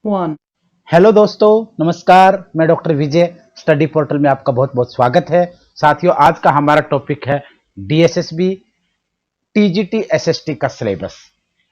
1. Hello दोस्तों, नमस्कार। मैं डॉक्टर विजय, स्टडी पोर्टल में आपका बहुत बहुत स्वागत है। साथियों, आज का हमारा टॉपिक है डीएसएसबी टीजीटी एसएसटी का सिलेबस।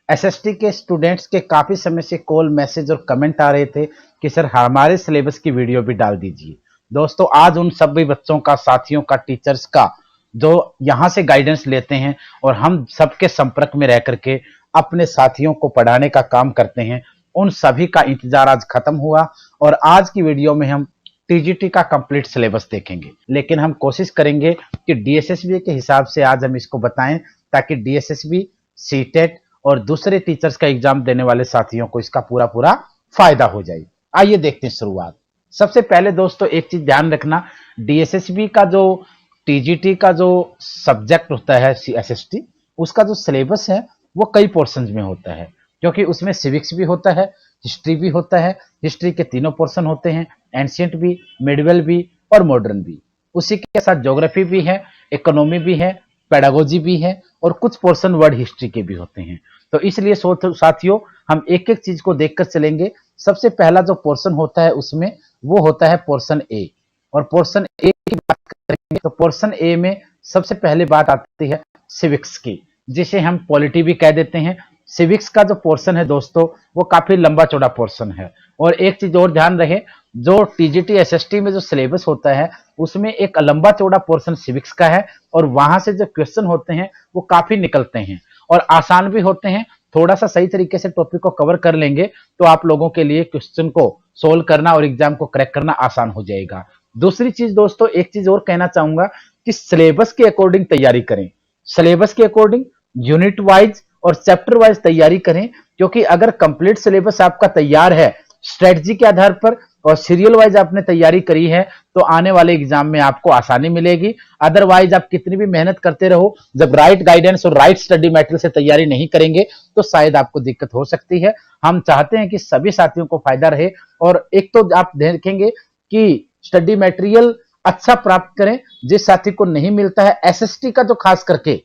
एसएसटी के स्टूडेंट्स के काफी समय से कॉल, मैसेज और कमेंट आ रहे थे कि सर हमारे सिलेबस की वीडियो भी डाल दीजिए। दोस्तों, आज उन सभी बच्चों का, साथियों का, टीचर्स का जो यहाँ से गाइडेंस लेते हैं और हम सबके संपर्क में रह करके अपने साथियों को पढ़ाने का काम करते हैं, उन सभी का इंतजार आज खत्म हुआ और आज की वीडियो में हम टीजीटी का कंप्लीट सिलेबस देखेंगे। लेकिन हम कोशिश करेंगे कि डीएसएसबी के हिसाब से आज हम इसको बताएं, ताकि डीएसएसबी, सीटेट और दूसरे टीचर्स का एग्जाम देने वाले साथियों को इसका पूरा पूरा फायदा हो जाए। आइए देखते हैं शुरुआत। सबसे पहले दोस्तों एक चीज ध्यान रखना, डीएसएसबी का जो टीजीटी का जो सब्जेक्ट होता है एसएसटी, उसका जो सिलेबस है वो कई पोर्शंस में होता है, क्योंकि उसमें सिविक्स भी होता है, हिस्ट्री भी होता है। हिस्ट्री के तीनों पोर्शन होते हैं, एंशियंट भी, मिडिवल भी और मॉडर्न भी। उसी के साथ ज्योग्राफी भी है, इकोनॉमी भी है, पेडागोजी भी है और कुछ पोर्शन वर्ड हिस्ट्री के भी होते हैं। तो इसलिए साथियों, हम एक एक चीज को देखकर चलेंगे। सबसे पहला जो पोर्शन होता है उसमें वो होता है पोर्शन ए। और पोर्शन ए की बात करेंगे तो पोर्शन ए में सबसे पहले बात आती है सिविक्स की, जिसे हम पॉलिटी भी कह देते हैं। सिविक्स का जो पोर्शन है दोस्तों, वो काफी लंबा चौड़ा पोर्शन है। और एक चीज और ध्यान रहे, जो टीजीटी एसएसटी में जो सिलेबस होता है उसमें एक लंबा चौड़ा पोर्शन सिविक्स का है और वहां से जो क्वेश्चन होते हैं वो काफी निकलते हैं और आसान भी होते हैं। थोड़ा सा सही तरीके से टॉपिक को कवर कर लेंगे तो आप लोगों के लिए क्वेश्चन को सोल्व करना और एग्जाम को क्रैक करना आसान हो जाएगा। दूसरी चीज दोस्तों, एक चीज और कहना चाहूंगा कि सिलेबस के अकॉर्डिंग तैयारी करें। सिलेबस के अकॉर्डिंग यूनिट वाइज और चैप्टर वाइज तैयारी करें, क्योंकि अगर कंप्लीट सिलेबस आपका तैयार है स्ट्रेटजी के आधार पर और सीरियल वाइज आपने तैयारी करी है तो आने वाले एग्जाम में आपको आसानी मिलेगी। अदरवाइज आप कितनी भी मेहनत करते रहो, जब राइट गाइडेंस और राइट स्टडी मटेरियल से तैयारी नहीं करेंगे तो शायद आपको दिक्कत हो सकती है। हम चाहते हैं कि सभी साथियों को फायदा रहे। और एक तो आप देखेंगे कि स्टडी मटेरियल अच्छा प्राप्त करें। जिस साथी को नहीं मिलता है एसएसटी का, जो खास करके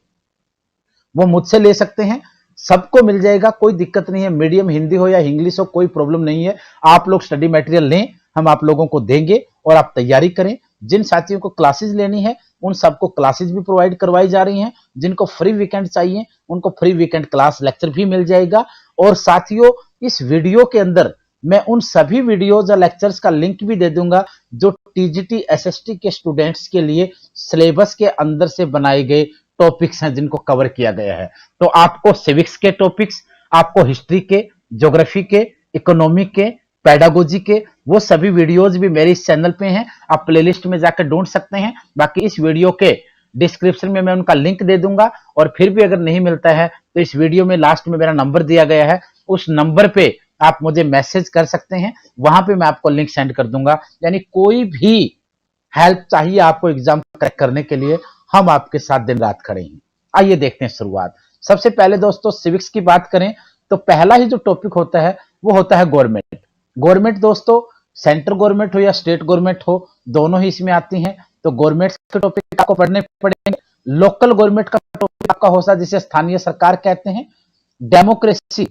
वो मुझसे ले सकते हैं, सबको मिल जाएगा, कोई दिक्कत नहीं है। मीडियम हिंदी हो या इंग्लिश हो, कोई प्रॉब्लम नहीं है। आप लोग स्टडी मटेरियल लें, हम आप लोगों को देंगे और आप तैयारी करें। जिन साथियों को क्लासेस लेनी है उन सबको क्लासेस भी प्रोवाइड करवाई जा रही हैं। जिनको फ्री वीकेंड चाहिए उनको फ्री वीकेंड क्लास लेक्चर भी मिल जाएगा। और साथियों, इस वीडियो के अंदर मैं उन सभी वीडियोज या लेक्चर्स का लिंक भी दे दूंगा जो टीजीटी एसएसटी के स्टूडेंट्स के लिए सिलेबस के अंदर से बनाए गए टॉपिक्स हैं, जिनको कवर किया गया है। तो आपको सिविक्स के टॉपिक्स, आपको हिस्ट्री के, ज्योग्राफी के, इकोनॉमी के, पेडागोजी के, वो सभी वीडियोज भी मेरे इस चैनल पे हैं। आप प्लेलिस्ट में जाकर ढूंढ सकते हैं। बाकी इस वीडियो के डिस्क्रिप्शन में मैं उनका लिंक दे दूंगा। और फिर भी अगर नहीं मिलता है तो इस वीडियो में लास्ट में मेरा नंबर दिया गया है, उस नंबर पे आप मुझे मैसेज कर सकते हैं, वहां पे मैं आपको लिंक सेंड कर दूंगा। यानी कोई भी हेल्प चाहिए आपको एग्जाम क्रैक करने के लिए, हम आपके साथ दिन रात खड़े हैं। आइए देखते हैं शुरुआत। सबसे पहले दोस्तों सिविक्स की बात करें तो पहला ही जो टॉपिक होता है वो होता है गवर्नमेंट। गवर्नमेंट दोस्तों, सेंट्रल गवर्नमेंट हो या स्टेट गवर्नमेंट हो, दोनों ही इसमें आती हैं। तो गवर्नमेंट के टॉपिक आपको पढ़ने पड़ेंगे। लोकल गवर्नमेंट का टॉपिक आपका होता है जिसे स्थानीय सरकार कहते हैं। डेमोक्रेसी,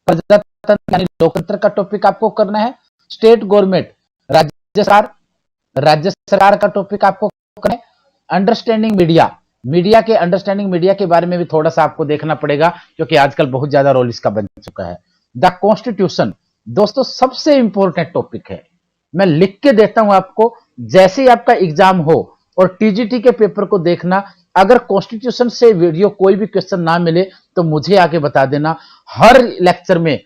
प्रजातंत्र यानी लोकतंत्र का टॉपिक आपको करना है। स्टेट गवर्नमेंट, राज्य सरकार का टॉपिक आपको करना है। अंडरस्टैंडिंग मीडिया, मीडिया के अंडरस्टैंडिंग मीडिया के बारे में भी थोड़ा सा आपको देखना पड़ेगा, क्योंकि आजकल बहुत ज्यादा रोल इसका बन चुका है। द कॉन्स्टिट्यूशन दोस्तों सबसे इंपॉर्टेंट टॉपिक है, मैं लिख के देता हूं आपको। जैसे ही आपका एग्जाम हो और टीजीटी के पेपर को देखना, अगर कॉन्स्टिट्यूशन से वीडियो कोई भी क्वेश्चन ना मिले तो मुझे आके बता देना। हर लेक्चर में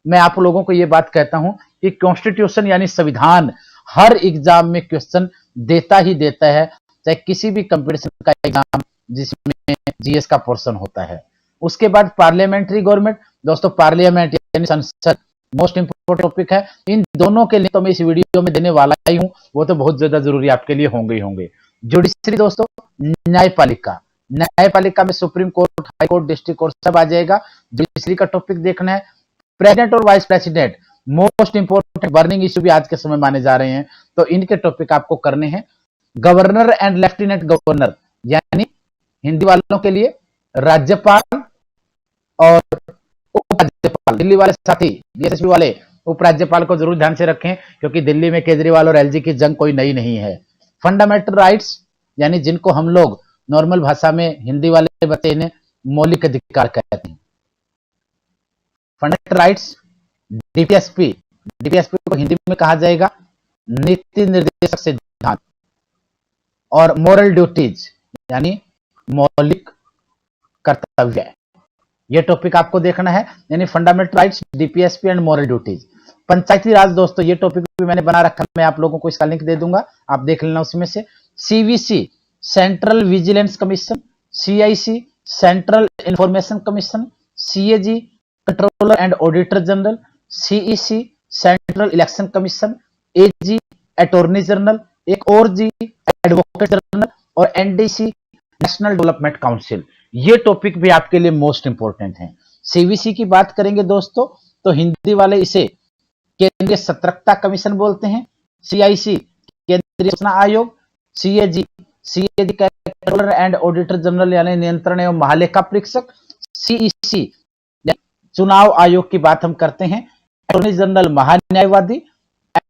मैं आप लोगों को यह बात कहता हूं कि कॉन्स्टिट्यूशन यानी संविधान हर एग्जाम में क्वेश्चन देता ही देता है, चाहे किसी भी कंपटीशन का एग्जाम जिसमें जीएस का पोर्शन होता है। उसके बाद पार्लियामेंट्री गवर्नमेंट दोस्तों, पार्लियामेंट यानी संसद मोस्ट इंपोर्टेंट टॉपिक है। इन दोनों के लिए तो मैं इस वीडियो में देने वाला ही हूं, वो तो बहुत ज्यादा जरूरी आपके लिए होंगे ही होंगे। जुडिशरी दोस्तों, न्यायपालिका, न्यायपालिका में supreme court, high court, district court सब आ जाएगा। जुडिशरी का टॉपिक देखना है। प्रेसिडेंट और vice president most important burning issue भी आज के समय माने जा रहे हैं, तो इनके टॉपिक आपको करने हैं। गवर्नर एंड लेफ्टिनेंट गवर्नर यानी हिंदी वालों के लिए राज्यपाल और उपराज्यपाल, दिल्ली वाले साथी डीएसएसपी वाले उपराज्यपाल को जरूर ध्यान से रखें, क्योंकि दिल्ली में केजरीवाल और एलजी की जंग कोई नई नहीं है। फंडामेंटल राइट्स यानी जिनको हम लोग नॉर्मल भाषा में हिंदी वाले बच्चे इन्हें मौलिक अधिकार कहते हैं। फंडामेंटल राइट्स, डीपीएसपी, डीपीएसपी को हिंदी में कहा जाएगा नीति निर्देशक सिद्धांत, और मोरल ड्यूटीज यानी मौलिक कर्तव्य। ये टॉपिक आपको देखना है, यानी fundamental rights, DPSP and moral duties. Panchayati Raj दोस्तों ये टॉपिक भी मैंने बना रखा है, मैं आप लोगों को इसका लिंक दे दूंगा, आप देख लेना उसमें से। CVC central vigilance commission, CIC central information commission, CAG controller and auditor general, CEC central election commission, AG attorney general, एक और जी एडवोकेट जनरल, और एनडीसी नेशनल डेवलपमेंट काउंसिल। ये टॉपिक भी आपके लिए मोस्ट इंपोर्टेंट है। सीवीसी की बात करेंगे दोस्तों तो हिंदी वाले इसे केंद्रीय सतर्कता कमीशन बोलते हैं, सीआईसी केंद्रीय सूचना आयोग, CAG controller and auditor general यानी नियंत्रण एवं महालेखा परीक्षक, सीईसी चुनाव आयोग की बात हम करते हैं, अटॉर्नी जनरल महान्यायवादी,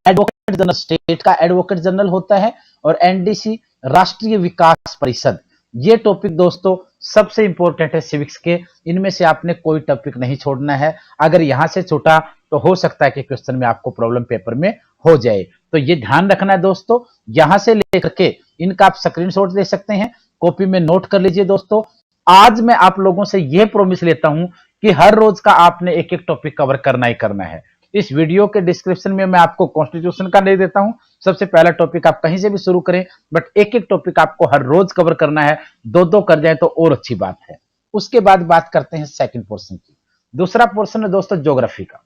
एडवोकेट जनरल स्टेट का एडवोकेट जनरल होता है, और एनडीसी राष्ट्रीय विकास परिषद। ये टॉपिक दोस्तों सबसे इंपॉर्टेंट है सिविक्स के, इनमें से आपने कोई टॉपिक नहीं छोड़ना है। अगर यहां से छूटा तो हो सकता है कि क्वेश्चन में आपको प्रॉब्लम पेपर में हो जाए, तो ये ध्यान रखना है दोस्तों। यहां से लेकर के इनका आप स्क्रीनशॉट ले सकते हैं, कॉपी में नोट कर लीजिए दोस्तों। आज मैं आप लोगों से यह प्रॉमिस लेता हूं कि हर रोज का आपने एक एक टॉपिक कवर करना ही करना है। इस वीडियो के डिस्क्रिप्शन में मैं आपको कॉन्स्टिट्यूशन का दे देता हूं, सबसे पहला टॉपिक आप कहीं से भी शुरू करें, बट एक एक टॉपिक आपको हर रोज कवर करना है, दो दो कर जाए तो और अच्छी बात है। उसके बाद बात करते हैं सेकंड पोर्शन की। दूसरा पोर्शन है दोस्तों ज्योग्राफी का।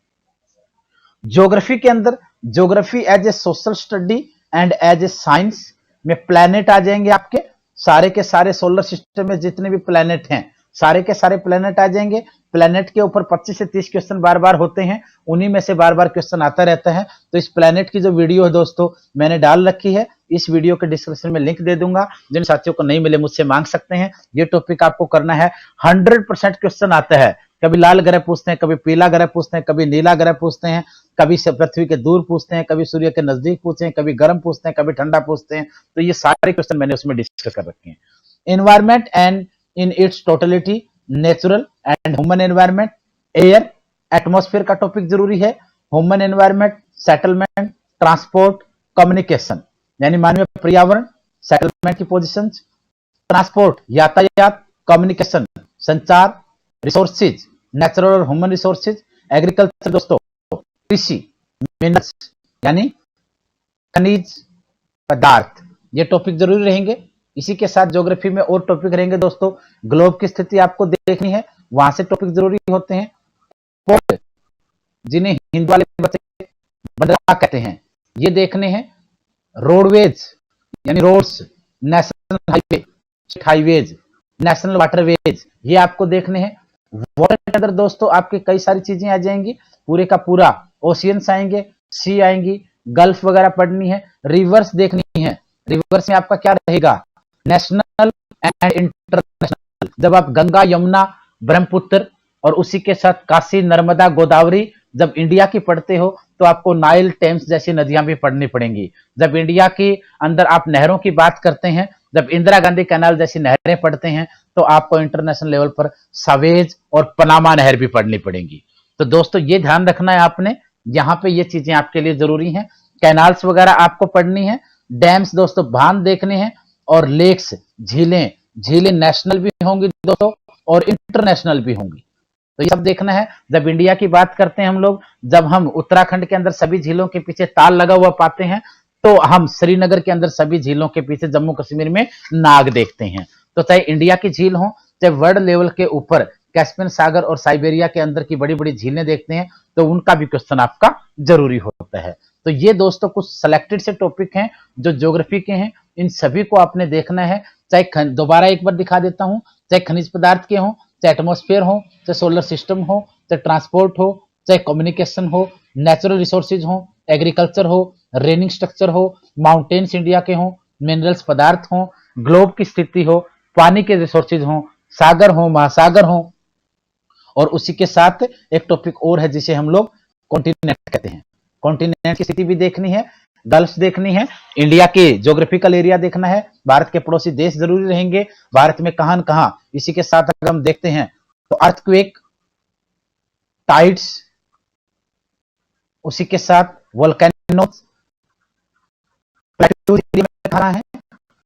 ज्योग्राफी के अंदर geography as a social study and as a science में प्लैनेट आ जाएंगे, आपके सारे के सारे सोलर सिस्टम में जितने भी प्लैनेट हैं सारे के सारे प्लैनेट आ जाएंगे। प्लैनेट के ऊपर 25 से 30 क्वेश्चन बार बार होते हैं, उन्हीं में से बार बार क्वेश्चन आता रहता है। तो इस प्लैनेट की जो वीडियो है दोस्तों मैंने डाल रखी है, इस वीडियो के डिस्क्रिप्शन में लिंक दे दूंगा, जिन साथियों को नहीं मिले मुझसे मांग सकते हैं। ये टॉपिक आपको करना है, 100% क्वेश्चन आता है। कभी लाल ग्रह पूछते हैं, कभी पीला ग्रह पूछते हैं, कभी नीला ग्रह पूछते हैं, कभी पृथ्वी के दूर पूछते हैं, कभी सूर्य के नजदीक पूछते हैं, कभी गर्म पूछते हैं, कभी ठंडा पूछते हैं। तो ये सारे क्वेश्चन मैंने उसमें डिस्कस कर रखे हैं। Environment and in its totality, natural and human environment, air atmosphere का टॉपिक जरूरी है, human environment, settlement, transport, communication यानी मानवीय पर्यावरण, सेटलमेंट की पोजीशंस, ट्रांसपोर्ट यातायात, कम्युनिकेशन संचार, रिसोर्सेज नेचुरल और ह्यूमन रिसोर्सेज, एग्रीकल्चर दोस्तों कृषि, मिनरल्स यानी खनिज पदार्थ, ये टॉपिक जरूरी रहेंगे। इसी के साथ ज्योग्राफी में और टॉपिक रहेंगे दोस्तों, ग्लोब की स्थिति आपको देखनी है, वहां से टॉपिक जरूरी होते हैं। पोर्ट जिन्हें हिंदी वाले बच्चे बंदरगाह कहते हैं, ये देखने हैं। रोडवेज यानी roads, national highway, highways, national waterways, ये आपको देखने हैं। वाटर के अंदर दोस्तों आपके कई सारी चीजें आ जाएंगी, पूरे का पूरा ओशियंस आएंगे, सी आएंगी, गल्फ वगैरह पढ़नी है। रिवर्स देखनी है, रिवर्स में आपका क्या रहेगा, नेशनल एंड इंटरनेशनल। जब आप गंगा, यमुना, ब्रह्मपुत्र और उसी के साथ काशी, नर्मदा, गोदावरी जब इंडिया की पढ़ते हो तो आपको नाइल, टेम्स जैसी नदियां भी पढ़नी पड़ेंगी। जब इंडिया के अंदर आप नहरों की बात करते हैं, जब इंदिरा गांधी कैनाल जैसी नहरें पढ़ते हैं, तो आपको इंटरनेशनल लेवल पर सवेज और पनामा नहर भी पढ़नी पड़ेंगी। तो दोस्तों ये ध्यान रखना है आपने, यहां पे ये चीजें आपके लिए जरूरी हैं। कैनाल्स वगैरह आपको पढ़नी है, डैम्स दोस्तों बांध देखने हैं, और लेक्स झीलें, झीलें नेशनल भी होंगी दोस्तों और इंटरनेशनल भी होंगी, तो ये सब देखना है। जब इंडिया की बात करते हैं हम लोग, जब हम उत्तराखंड के अंदर सभी झीलों के पीछे ताल लगा हुआ पाते हैं, तो हम श्रीनगर के अंदर सभी झीलों के पीछे जम्मू कश्मीर में नाग देखते हैं। तो चाहे इंडिया की झील हो, चाहे वर्ल्ड लेवल के ऊपर कैस्पियन सागर और साइबेरिया के अंदर की बड़ी बड़ी झीलें देखते हैं, तो उनका भी क्वेश्चन आपका जरूरी होता है। तो ये दोस्तों कुछ सिलेक्टेड से टॉपिक हैं जो ज्योग्राफी के हैं, इन सभी को आपने देखना है। चाहे दोबारा एक बार दिखा देता हूं, चाहे खनिज पदार्थ के हों, चाहे एटमॉस्फेयर हो, चाहे सोलर सिस्टम हो, चाहे ट्रांसपोर्ट हो, चाहे कम्युनिकेशन हो, नेचुरल रिसोर्सेज हो, एग्रीकल्चर हो, रेनिंग स्ट्रक्चर हो, माउंटेन्स इंडिया के हो, मिनरल्स पदार्थ हो, ग्लोब की स्थिति हो, पानी के रिसोर्सेज हो, सागर हो, महासागर हो, और उसी के साथ एक टॉपिक और है जिसे हम लोग कॉन्टिनेंट कहते हैं। कॉन्टिनेंट की स्थिति भी देखनी है, गल्फ देखनी है, इंडिया के ज्योग्राफिकल एरिया देखना है, भारत के पड़ोसी देश जरूरी रहेंगे, भारत में कहां कहां, इसी के साथ अगर हम देखते हैं तो अर्थक्वेक, टाइड्स, उसी के साथ वोल्केनोस, कहां है,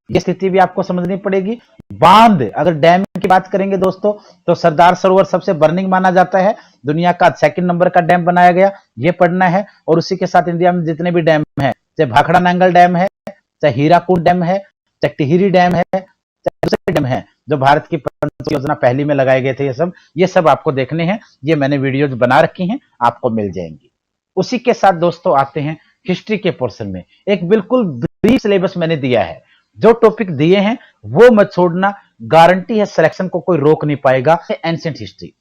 ये स्थिति भी आपको समझनी पड़ेगी। बांध, अगर डैम की बात करेंगे दोस्तों तो सरदार सरोवर सबसे बर्निंग माना जाता है, दुनिया का 2nd नंबर का डैम बनाया गया, ये पढ़ना है। और उसी के साथ इंडिया में जितने भी डैम है, चाहे भाखड़ा नांगल डैम है, चाहे हीराकुंड डैम है, चाहे टिहरी डैम है, चाहे दूसरे डैम है जो भारत की योजना पहली में लगाए गए थे, ये सब आपको देखने हैं। ये मैंने वीडियोज बना रखी हैं, आपको मिल जाएंगी। उसी के साथ दोस्तों आते हैं हिस्ट्री के पोर्शन में। एक बिल्कुल ब्रीफ सिलेबस मैंने दिया है, जो टॉपिक दिए हैं वो मत छोड़ना, गारंटी है सिलेक्शन को कोई रोक नहीं पाएगा। एंशिएंट हिस्ट्री,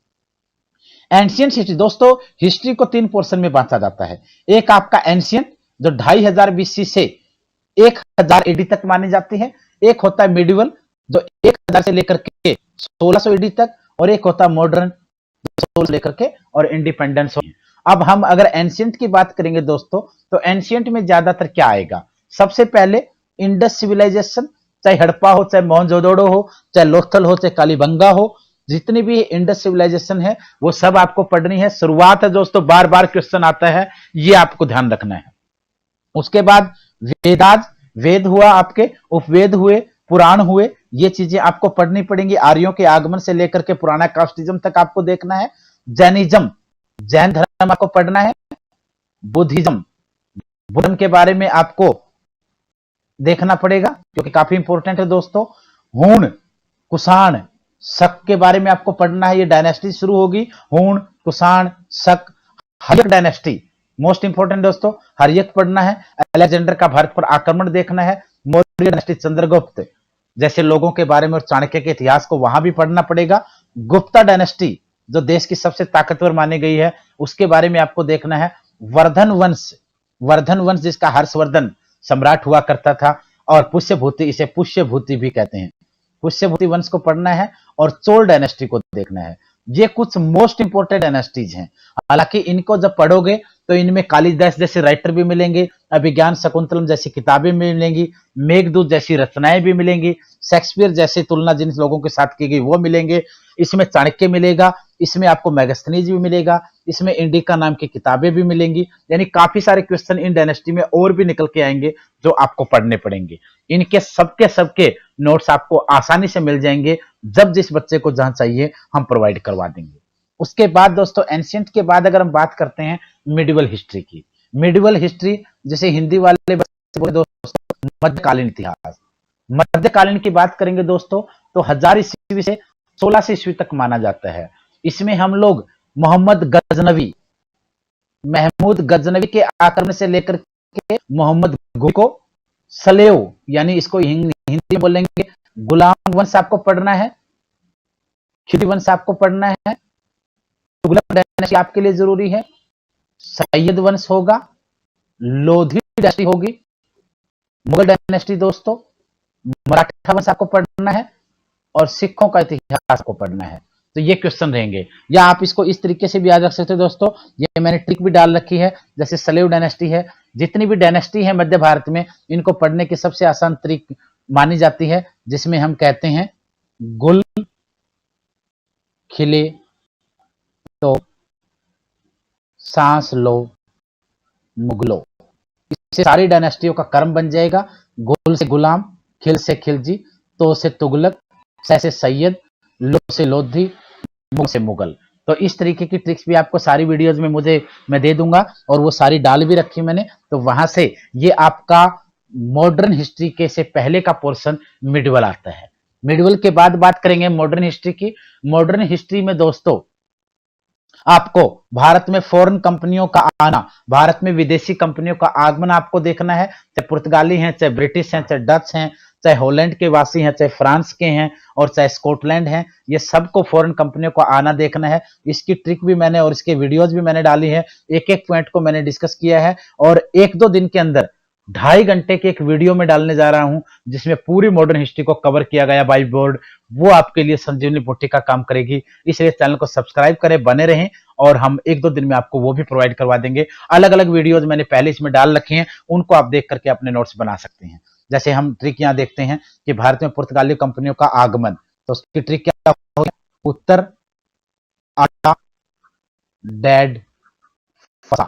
एंशिएंट हिस्ट्री दोस्तों, हिस्ट्री को 3 पोर्शन में बांटा जाता है। एक आपका एंशिएंट जो 2500 बीसी से 1000 एडी तक मानी जाती है, एक होता है मिडिवल जो 1000 से लेकर के 1600 एडी तक, और एक होता है मॉडर्न 1600 से लेकर के और इंडिपेंडेंस। अब हम अगर एंशिएंट की बात करेंगे दोस्तों, तो एंशिएंट में ज्यादातर क्या आएगा, सबसे पहले इंडस सिविलाइजेशन, चाहे हड़प्पा हो, चाहे मोहनजोदड़ो हो, चाहे लोथल हो, चाहे कालीबंगा हो, जितनी भी इंडस सिविलाइजेशन है वो सब आपको पढ़नी है। शुरुआत है दोस्तों, बार बार क्वेश्चन आता है, ये आपको ध्यान रखना है। उसके बाद वेदाज, वेद हुआ आपके, उपवेद हुए, पुराण हुए, ये चीजें आपको पढ़नी पड़ेंगी। आर्यों के आगमन से लेकर के पुराना कास्टिज्म तक आपको देखना है। जैनिज्म, जैन धर्म आपको पढ़ना है। बुद्धिज्म, बुद्ध के बारे में आपको देखना पड़ेगा क्योंकि काफी इंपॉर्टेंट है दोस्तों। हूण, कुषाण, शक के बारे में आपको पढ़ना है, ये डायनेस्टी शुरू होगी। हूण, कुषाण, शक, हर्यक डायनेस्टी मोस्ट इंपॉर्टेंट दोस्तों, हर्यक पढ़ना है। अलेक्जेंडर का भारत पर आक्रमण देखना है। मौर्य डायनेस्टी, चंद्रगुप्त जैसे लोगों के बारे में और चाणक्य के इतिहास को वहां भी पढ़ना पड़ेगा। गुप्ता डायनेस्टी जो देश की सबसे ताकतवर मानी गई है, उसके बारे में आपको देखना है। वर्धन वंश, वर्धन वंश जिसका हर्षवर्धन सम्राट हुआ करता था, और पुष्यभूति, इसे पुष्यभूति भी कहते हैं, पुष्यभूति वंश को पढ़ना है। और चोल डायनेस्टी को देखना है। ये कुछ मोस्ट इंपोर्टेंट डायनेस्टीज हैं। हालांकि इनको जब पढ़ोगे तो इनमें कालिदास जैसे राइटर भी मिलेंगे, अभिज्ञान शकुंतलम जैसी किताबें मिलेंगी, मेघदूत जैसी रचनाएं भी मिलेंगी, शेक्सपियर जैसी तुलना जिन लोगों के साथ की गई वो मिलेंगे। इसमें चाणक्य मिलेगा, इसमें आपको मैगस्थनीज भी मिलेगा, इसमें इंडिका नाम की किताबें भी मिलेंगी। यानी काफी सारे क्वेश्चन इन डायनेस्टी में और भी निकल के आएंगे जो आपको पढ़ने पड़ेंगे। इनके सबके नोट्स आपको आसानी से मिल जाएंगे, जब जिस बच्चे को जहां चाहिए हम प्रोवाइड करवा देंगे। उसके बाद दोस्तों एंशिएंट के बाद अगर हम बात करते हैं मिडिवल हिस्ट्री की, मिडिवल हिस्ट्री जैसे हिंदी वाले बच्चे बोले दोस्तों, मध्यकालीन इतिहास। मध्यकालीन की बात करेंगे दोस्तों तो 1000 ईस्वी से 1600 ईस्वी तक माना जाता है। इसमें हम लोग मोहम्मद गजनवी, महमूद गजनवी के आक्रमण से लेकर के मोहम्मद घुरी को, सलेव यानी इसको हिंदी में बोलेंगे गुलाम वंश आपको पढ़ना है, खिलजी वंश आपको पढ़ना है, तुगलक डायनेस्टी आपके लिए जरूरी है, सैयद वंश होगा, लोधी डायनेस्टी होगी, मुगल डायनेस्टी दोस्तों, मराठा वंश आपको पढ़ना है, और सिखों का इतिहास को पढ़ना है। तो ये क्वेश्चन रहेंगे, या आप इसको इस तरीके से भी याद रख सकते हो दोस्तों, ये मैंने ट्रिक भी डाल रखी है। जैसे सलेव डायनेस्टी है, जितनी भी डायनेस्टी है मध्य भारत में, इनको पढ़ने की सबसे आसान ट्रिक मानी जाती है, जिसमें हम कहते हैं गुल, खिले तो, सांस लो, मुगलो, इससे सारी डायनेस्टियों का क्रम बन जाएगा। गुल से गुलाम, खिल से खिलजी, तो से तुगलक, सै से सैयद, लो से लोधी, मुगल से मुगल। तो इस तरीके की ट्रिक्स भी आपको सारी वीडियोज में मैं दे दूंगा, और वो सारी डाल भी रखी मैंने। तो वहां से ये आपका मॉडर्न हिस्ट्री के से पहले का पोर्शन मिडिवल आता है। मिडिवल के बाद बात करेंगे मॉडर्न हिस्ट्री की। मॉडर्न हिस्ट्री में दोस्तों आपको भारत में फॉरेन कंपनियों का आना, भारत में विदेशी कंपनियों का आगमन आपको देखना है। चाहे पुर्तगाली हैं, चाहे ब्रिटिश हैं, चाहे डच हैं, चाहे हॉलैंड के वासी हैं, चाहे फ्रांस के हैं, और चाहे स्कॉटलैंड हैं, ये सबको फॉरेन कंपनियों का आना देखना है। इसकी ट्रिक भी मैंने और इसके वीडियोज भी मैंने डाली है, एक एक पॉइंट को मैंने डिस्कस किया है, और 1-2 दिन के अंदर 2.5 घंटे के एक वीडियो में डालने जा रहा हूं जिसमें पूरी मॉडर्न हिस्ट्री को कवर किया गया बाय बोर्ड। वो आपके लिए संजीवनी बूटी का काम करेगी, इसलिए चैनल को सब्सक्राइब करें, बने रहें और हम 1-2 दिन में आपको वो भी प्रोवाइड करवा देंगे। अलग अलग वीडियोज मैंने पहले इसमें डाल रखे हैं, उनको आप देख करके अपने नोट्स बना सकते हैं। जैसे हम ट्रिक यहां देखते हैं कि भारत में पुर्तगाली कंपनियों का आगमन, तो उसकी ट्रिक क्या होगी? उत्तर आटा डेड फसा,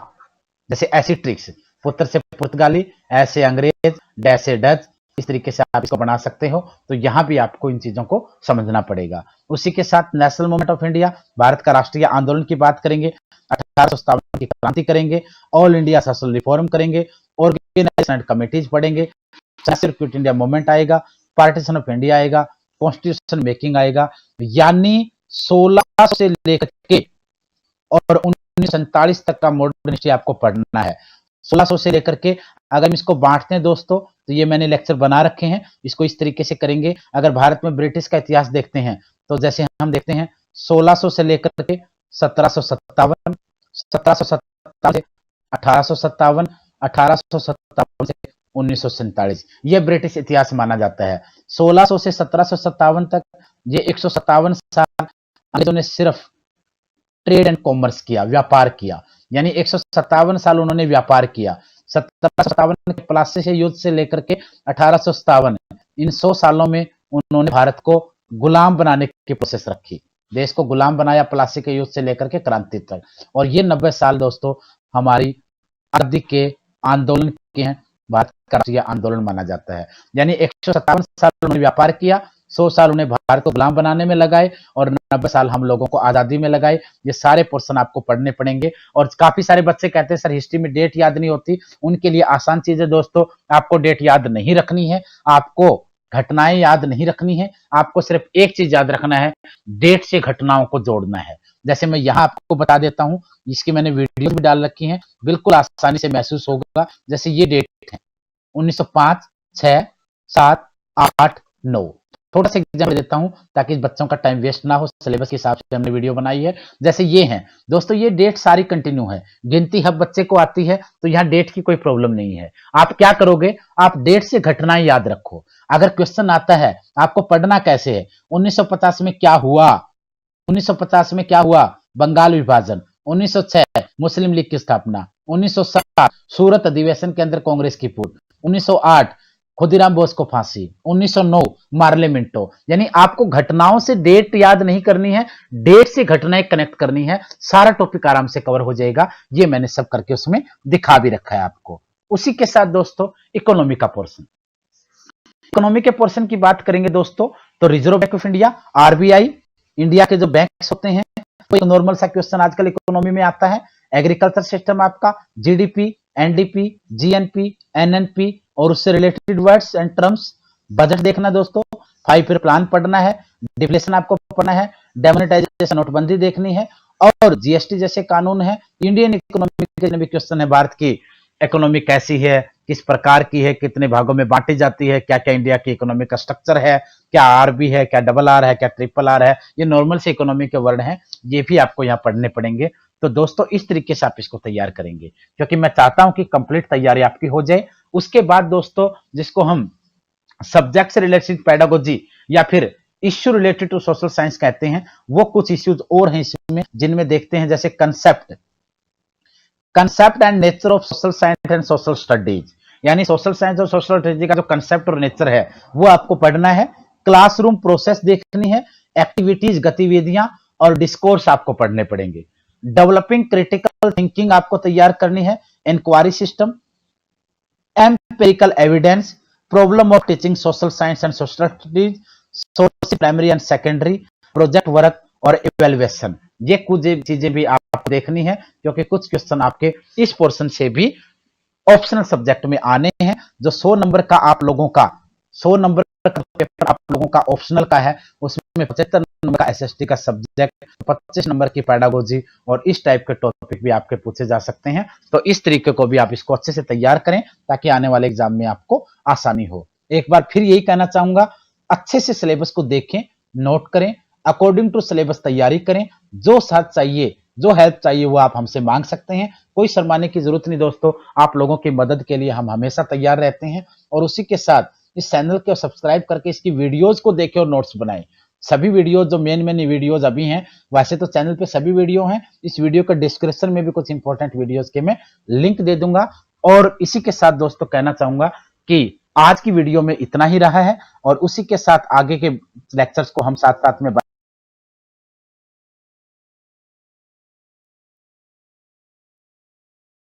जैसे ऐसी ट्रिक्स, पुत्र से पुर्तगाली, ऐसे अंग्रेज, डैश से डच, इस तरीके से आप इसको बना सकते हो। तो यहां भी आपको इन चीजों को समझना पड़ेगा। उसी के साथ national movement of India, Bharat का राष्ट्रीय आंदोलन की बात करेंगे, 1857 की क्रांति करेंगे, ऑल इंडिया सोशल रिफॉर्म करेंगे, ऑर्गेनाइजेशन कमेटीज पढ़ेंगे, क्विट इंडिया मूवमेंट आएगा, पार्टीशन ऑफ इंडिया आएगा, कॉन्स्टिट्यूशन मेकिंग आएगा। यानी 1600 से लेकर के और 1947 तक का मॉडर्न हिस्ट्री आपको पढ़ना है। 1600 से लेकर के, अगर हम इसको बांटते हैं दोस्तों, तो ये मैंने लेक्चर बना रखे हैं, इसको इस तरीके से करेंगे। अगर भारत में ब्रिटिश का इतिहास देखते हैं तो जैसे हम देखते हैं 1600 से लेकर के 1757, 1757 से 1857, 1857 से 1947, ये ब्रिटिश इतिहास माना जाता है। 1600 से 1757 तक ये 157 साल अंग्रेजों ने सिर्फ ट्रेड एंड कॉमर्स किया, व्यापार किया, यानी 157 साल उन्होंने व्यापार किया। 1757 के प्लासी से युद्ध से लेकर के 1857, इन 100 सालों में उन्होंने भारत को गुलाम बनाने की प्रोसेस रखी, देश को गुलाम बनाया प्लासी के युद्ध से लेकर के क्रांति तक। और ये 90 साल दोस्तों हमारी आजादी के आंदोलन के हैं, भारत का राष्ट्रीय आंदोलन माना जाता है। यानी 157 साल उन्होंने व्यापार किया, 100 साल उन्हें भारत को गुलाम बनाने में लगाए और 90 साल हम लोगों को आजादी में लगाए। ये सारे पोर्शन आपको पढ़ने पड़ेंगे। और काफी सारे बच्चे कहते हैं सर हिस्ट्री में डेट याद नहीं होती, उनके लिए आसान चीज है दोस्तों, आपको डेट याद नहीं रखनी है, आपको घटनाएं याद नहीं रखनी है, आपको सिर्फ एक चीज याद रखना है, डेट से घटनाओं को जोड़ना है। जैसे मैं यहाँ आपको बता देता हूँ, इसकी मैंने वीडियो भी डाल रखी है, बिल्कुल आसानी से महसूस होगा। जैसे ये डेट है 1905, 6, 7, 8, 9। थोड़ा सा एग्जाम्पल देता हूं ताकि बच्चों का टाइम वेस्ट ना हो, सिलेबस के हिसाब से हमने वीडियो बनाई है। जैसे ये है दोस्तों, ये डेट सारी कंटिन्यू है, गिनती हब बच्चे को आती है, तो यहाँ डेट की कोई प्रॉब्लम नहीं है। आप क्या करोगे, आप डेट से घटनाएं याद रखो। अगर क्वेश्चन आता है आपको पढ़ना कैसे है, 1950 में क्या हुआ, 1950 में क्या हुआ, बंगाल विभाजन, 1906 मुस्लिम लीग की स्थापना, 1907 सूरत अधिवेशन के अंदर कांग्रेस की फूट, 1908 खुदीराम बोस को फांसी, 1909 मार्ले मिंटो। यानी आपको घटनाओं से डेट याद नहीं करनी है, डेट से घटनाएं कनेक्ट करनी है, सारा टॉपिक आराम से कवर हो जाएगा। ये मैंने सब करके उसमें दिखा भी रखा है आपको। उसी के साथ दोस्तों इकोनॉमी का पोर्शन, इकोनॉमी के पोर्शन की बात करेंगे दोस्तों, तो reserve bank of India, RBI, India के जो बैंक्स होते हैं, तो नॉर्मल सा क्वेश्चन आजकल इकोनॉमी में आता है। एग्रीकल्चर सिस्टम आपका, जीडीपी, एनडीपी, जीएनपी, एनएनपी और उससे related words and terms. Budget देखना दोस्तों, 5 ईयर प्लान पढ़ना है, डिफ्लेशन आपको पढ़ना है, डेमोनेटाइजेशन नोटबंदी देखनी है और जीएसटी जैसे कानून है। इंडियन इकोनॉमी के भी क्वेश्चन है, भारत की इकोनॉमी कैसी है, किस प्रकार की है, कितने भागों में बांटी जाती है, क्या क्या इंडिया की इकोनॉमी का स्ट्रक्चर है, क्या आरबी है, क्या डबल आर है, क्या ट्रिपल आर है। ये नॉर्मल से इकोनॉमी के वर्ड हैं, ये भी आपको यहाँ पढ़ने पड़ेंगे। तो दोस्तों इस तरीके से आप इसको तैयार करेंगे, क्योंकि मैं चाहता हूं कि कंप्लीट तैयारी आपकी हो जाए। उसके बाद दोस्तों जिसको हम सब्जेक्ट से रिलेटेड पेडागोजी या फिर issue related to social science कहते हैं, वो कुछ इश्यूज और हैं इसमें जिनमें देखते हैं, जैसे concept and nature of social science and social studies. यानी सोशल साइंस और सोशल स्टडीज का जो कंसेप्ट और नेचर है वो आपको पढ़ना है। क्लासरूम प्रोसेस देखनी है, एक्टिविटीज गतिविधियां और डिस्कोर्स आपको पढ़ने पड़ेंगे। डेवलपिंग क्रिटिकल थिंकिंग आपको तैयार करनी है, inquiry system, empirical evidence, problem of teaching social science and social studies, source primary and secondary, project work और इवैल्यूएशन। ये कुछ चीजें भी आपको देखनी है, क्योंकि कुछ क्वेश्चन आपके इस पोर्शन से भी ऑप्शनल सब्जेक्ट में आने हैं। जो 100 नंबर का आप लोगों का 100 नंबर का पेपर आप लोगों का ऑप्शनल का है, उसमें 75 नंबर का एसएसटी का सब्जेक्ट, 25 नंबर की पेडागोजी और इस टाइप के टॉपिक भी आपके पूछे जा सकते हैं। तो इस तरीके को भी आप इसको अच्छे से तैयार करें ताकि आने वाले एग्जाम में आपको आसानी हो। एक बार फिर यही कहना चाहूंगा, अच्छे से सिलेबस को देखें, नोट करें, अकॉर्डिंग टू सिलेबस तैयारी करें, जो साथ चाहिए जो हेल्प चाहिए वो आप हमसे मांग सकते हैं। कोई शर्माने की जरूरत नहीं दोस्तों, आप लोगों की मदद के लिए हम हमेशा तैयार रहते हैं। और उसी के साथ इस चैनल को सब्सक्राइब करके इसकी वीडियोज को देखें और नोट्स बनाएं। सभी वीडियो जो मेन वीडियोज अभी हैं, वैसे तो चैनल पे सभी वीडियो हैं, इस वीडियो का डिस्क्रिप्शन में भी कुछ इंपॉर्टेंट वीडियोज के मैं लिंक दे दूंगा। और इसी के साथ दोस्तों कहना चाहूंगा कि आज की वीडियो में इतना ही रहा है, और उसी के साथ आगे के लेक्चर्स को हम साथ साथ में